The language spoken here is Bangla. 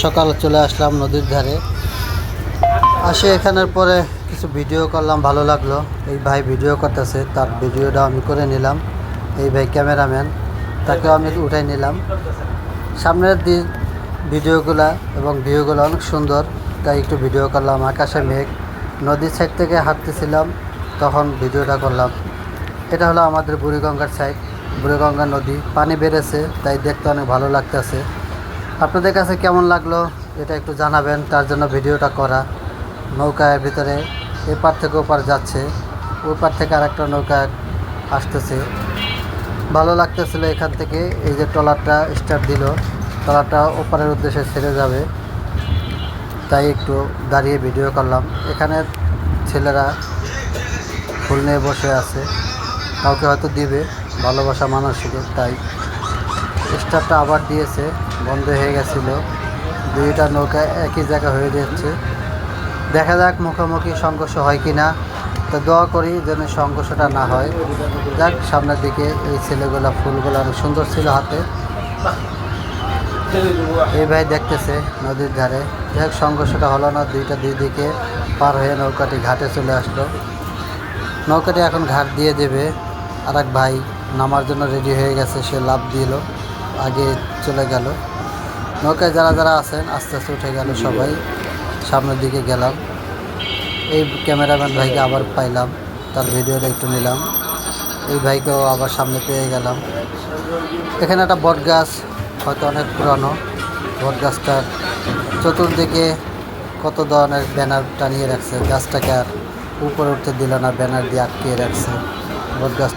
সকাল চলে আসলাম নদীর ধারে। আসে এখানের পরে কিছু ভিডিও করলাম, ভালো লাগলো। এই ভাই ভিডিও করতেছে, তার ভিডিওটা আমি করে নিলাম। এই ভাই ক্যামেরাম্যান, তাকেও আমি উঠাই নিলাম। সামনের ভিডিওগুলা এবং ভিউগুলো অনেক সুন্দর, তাই একটু ভিডিও করলাম। আকাশে মেঘ, নদীর সাইড থেকে হাঁটতেছিলাম, তখন ভিডিওটা করলাম। এটা হলো আমাদের বুড়িগঙ্গার সাইড, বুড়িগঙ্গা নদী। পানি বেড়েছে, তাই দেখতে অনেক ভালো লাগতেছে। আপনাদের কাছে কেমন লাগলো এটা একটু জানাবেন, তার জন্য ভিডিওটা করা। নৌকার ভিতরে এপার থেকে ওপার যাচ্ছে, ওপার থেকে আরেকটা নৌকা আসতেছে। ভালো লাগতেছিল এখান থেকে। এই যে ট্রলারটা স্টার্ট দিল, ট্রলারটা ওপারের উদ্দেশ্যে ছেড়ে যাবে, তাই একটু দাঁড়িয়ে ভিডিও করলাম। এখানে ছেলেরা ফুল নিয়ে বসে আছে, কাউকে হয়তো দিবে, ভালোবাসা মানসিক, তাই স্টার্টটা আবার দিয়েছে। বন্ধ হয়ে গেছিল, দুইটা নৌকা একই জায়গা হয়ে যাচ্ছে। দেখা যাক মুখোমুখি সংঘর্ষ হয় কি না, তো দোয়া করি যেন সংঘর্ষটা না হয়। যাক, সামনের দিকে এই ছেলেগুলা ফুলগুলো অনেক সুন্দর ছিল হাতে। এই ভাই দেখতেছে নদীর ধারে। যাক, সংঘর্ষটা হলো না, দুই দিকে পার হয়ে নৌকাটি ঘাটে চলে আসলো। নৌকাটি এখন ঘাট দিয়ে দেবে। আর এক ভাই নামার জন্য রেডি হয়ে গেছে, সে লাফ দিল, আগে চলে গেল। নৌকায় যারা যারা আছেন আস্তে আস্তে উঠে গেল সবাই। সামনের দিকে গেলাম, এই ক্যামেরাম্যান ভাইকে আবার পাইলাম, তার ভিডিওটা একটু নিলাম। এই ভাইকেও আবার সামনে পেয়ে গেলাম। এখানে একটা বট গাছ, হয়তো অনেক পুরানো। বট গাছটার চতুর্দিকে কত ধরনের ব্যানার টানিয়ে রাখছে, গাছটাকে আর উপরে উঠতে দিল না, ব্যানার দিয়ে আটকিয়ে রাখছে বট গাছ।